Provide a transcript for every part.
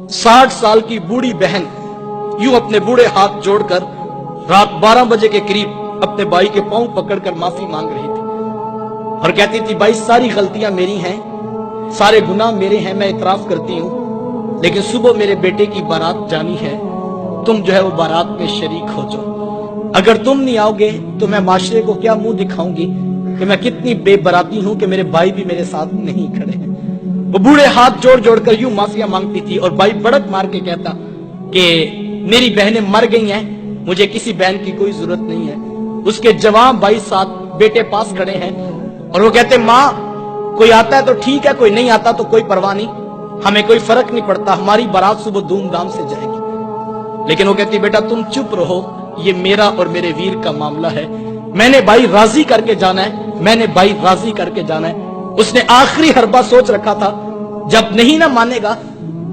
60 साल की बूढ़ी बहन यूं अपने बूढ़े हाथ जोड़कर रात 12 बजे के करीब अपने भाई के पांव पकड़कर माफी मांग रही थी और कहती थी, भाई सारी गलतियां मेरी हैं, सारे गुनाह मेरे हैं, मैं इतराफ करती हूं, लेकिन सुबह मेरे बेटे की बारात जानी है, तुम जो है वो बारात में शरीक हो जाओ। अगर तुम नहीं आओगे तो मैं माशरे को क्या मुंह दिखाऊंगी कि मैं कितनी बेबराती हूं कि मेरे भाई भी मेरे साथ नहीं खड़े हैं। वो बूढ़े हाथ जोड़ जोड़कर यूं माफिया मांगती थी और भाई बड़क मार के कहता कि मेरी बहनें मर गई हैं, मुझे किसी बहन की कोई जरूरत नहीं है। उसके जवान भाई साथ बेटे पास खड़े हैं और वो कहते, माँ कोई आता है तो ठीक है, कोई नहीं आता तो कोई परवाह नहीं, हमें कोई फर्क नहीं पड़ता, हमारी बारात सुबह धूमधाम से जाएगी। लेकिन वो कहती, बेटा तुम चुप रहो, ये मेरा और मेरे वीर का मामला है, मैंने भाई राजी करके जाना है, मैंने भाई राजी करके जाना है। उसने आखिरी हरबा सोच रखा था, जब नहीं ना मानेगा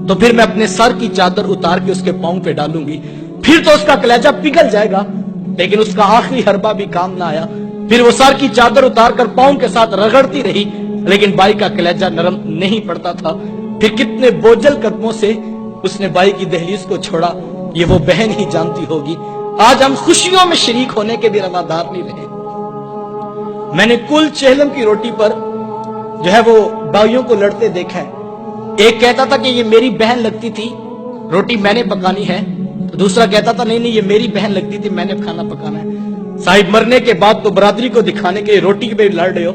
तो फिर मैं अपने सर की चादर उतार के उसके पांव पे डालूंगी, फिर तो उसका कलेजा पिघल जाएगा। लेकिन उसका आखिरी हरबा भी काम ना आया, फिर वो सर की चादर उतार कर पांव के साथ रगड़ती रही, लेकिन भाई का कलेजा नरम नहीं पड़ता था। फिर कितने बोझल कदमों से उसने भाई की दहलीज को छोड़ा, ये वो बहन ही जानती होगी। आज हम खुशियों में शरीक होने के भी रवादार नहीं रहे। मैंने कुल चेहलम की रोटी पर जो है वो भाइयों को लड़ते देखा है। एक कहता था कि ये मेरी बहन लगती थी, रोटी मैंने पकानी है, तो दूसरा कहता था नहीं नहीं ये मेरी बहन लगती थी, मैंने खाना पकाना है। साहिब मरने के बाद तो बरादरी को दिखाने के लिए रोटी पे लड़ रहे हो,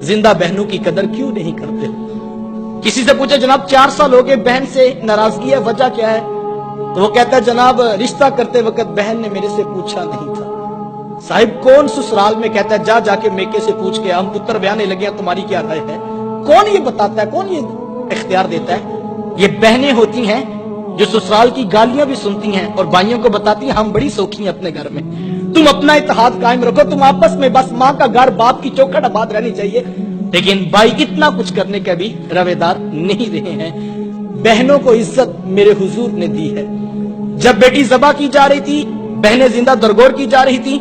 जिंदा बहनों की कदर क्यों नहीं करते हो? किसी से पूछा, जनाब 4 साल हो गए, बहन से नाराजगी है, वजह क्या है? तो वो कहता है, जनाब रिश्ता करते वक्त बहन ने मेरे से पूछा नहीं था। साहिब कौन ससुराल में? कहता है, जा जाके मेके से पूछ के, हम पुत्र ब्याने लगे हैं, तुम्हारी क्या राय है? कौन ये बताता है, कौन ये इख्तियार देता है? ये बहनें होती हैं जो ससुराल की गालियां भी सुनती हैं और भाइयों को बताती हैं हम बड़ी सौखी हैं अपने घर में, तुम अपना इत्तेहाद कायम रखो, तुम आपस में बस माँ का घर बाप की चौखट आबाद रहनी चाहिए। लेकिन भाई इतना कुछ करने का भी रवेदार नहीं रहे हैं। बहनों को इज्जत मेरे हुजूर ने दी है। जब बेटी ज़बा की जा रही थी, बहनें जिंदा दरगोर की जा रही थी,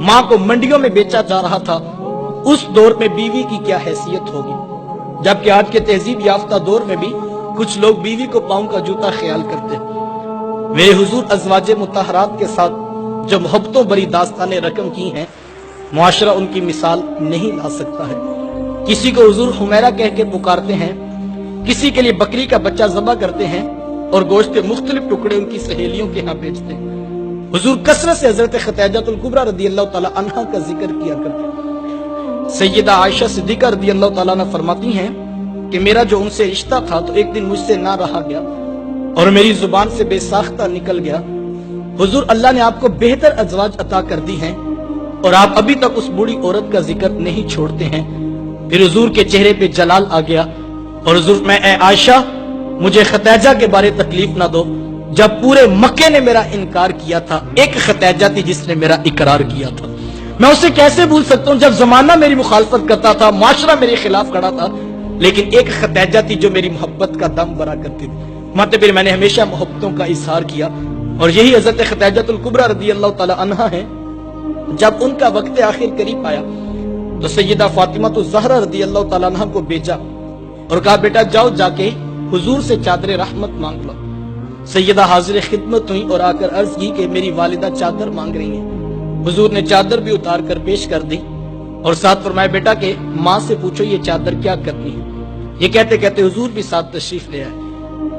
माँ को मंडियों में बेचा जा रहा था, उस दौर में बीवी की क्या हैसियत होगी? जबकि आज के तहजीब याफ्ता दौर में भी कुछ लोग बीवी को पांव का जूता ख्याल करते हैं। मेरे हुजूर अज़वाजे मुतहरात के साथ जो मोहब्बतों भरी दास्तानें रकम की हैं, मुआशरा उनकी मिसाल नहीं ला सकता है। किसी को हुजूर हुमैरा कह के पुकारते हैं, किसी के लिए बकरी का बच्चा ज़बा करते हैं और गोश्त के मुख्तलिफ टुकड़े उनकी सहेलियों के यहाँ बेचते हैं। हुजूर कसरत से हजरत खतीजतुल कुबरा रदियल्लाहु ताला अन्हा का जिक्र किया करते हैं। सैयदा आयशा सिद्दीका रदियल्लाहु ताला अन्हा फरमाती हैं कि मेरा जो उनसे रिश्ता था तो एक दिन मुझसे ना रहा गया और मेरी जुबान से बेसाख्ता निकल गया। हुजूर अल्लाह ने आपको बेहतर अज़वाज अता कर दी हैं और आप अभी तक उस बूढ़ी औरत का जिक्र नहीं छोड़ते हैं। फिर हुजूर के चेहरे पे जलाल आ गया और हुजूर, मैं ए आयशा मुझे खतीजा के बारे तकलीफ ना दो, जब पूरे मक्के ने मेरा इनकार किया था, एक खतीजा थी जिसने मेरा इकरार किया था। मैं उसे कैसे भूल सकता हूँ जब जमाना मेरी मुखालफत करता था, माशरा मेरे खिलाफ खड़ा था, लेकिन एक खतीजा थी जो मेरी मोहब्बत का दम भरा करती थी। मतलब फिर मैंने हमेशा मोहब्बतों का इजहार किया और यही हजरत खतीजतुल कुबरा रदियल्लाहु ताला अन्हा है। जब उनका वक्त आखिर करीब आया तो सैयदा फातिमा तो ज़हरा रदियल्लाहु ताला अन्हा को भेजा और कहा, बेटा जाओ जाके हुजूर से चादर रहमत मांग लो। सैयदा हाजिर खिदमत हुई और आकर अर्ज की कि मेरी वालिदा चादर मांग रही है। हुजूर ने चादर भी उतार कर पेश कर दी और साथ फरमाया, बेटा के माँ से पूछो ये चादर क्या करनी है। ये कहते कहते हुजूर भी साथ तशरीफ ले आए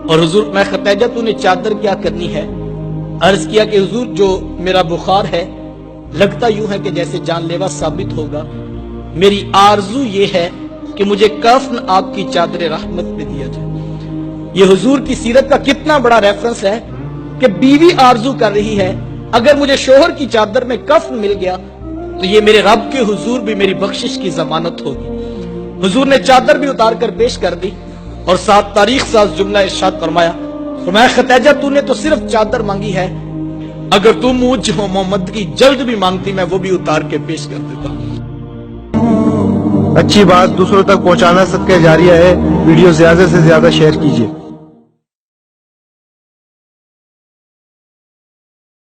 और हुजूर, मैं खतीजा तूने चादर क्या करनी है? अर्ज किया कि हुजूर जो मेरा बुखार है लगता यूं है कि जैसे जानलेवा साबित होगा, मेरी आरजू ये है कि मुझे कफन आपकी चादर रहमत में दिया जाए। ये हुजूर की सीरत का कितना बड़ा रेफरेंस है कि बीवी आरजू कर रही है, अगर मुझे शोहर की चादर में कफन मिल गया तो ये मेरे रब के हुजूर भी मेरी बख्शिश की जमानत होगी। हुजूर ने चादर भी उतार कर पेश कर दी और साथ तारीख साज जुमला इरशाद फरमाया, खतीजा तूने तो सिर्फ चादर मांगी है, अगर तू मुझ मोहम्मद की जल्द भी मांगती मैं वो भी उतार के पेश कर देता। अच्छी बात दूसरों तक पहुंचाना सदका जारिया है। वीडियो ज्यादा से ज्यादा शेयर कीजिए।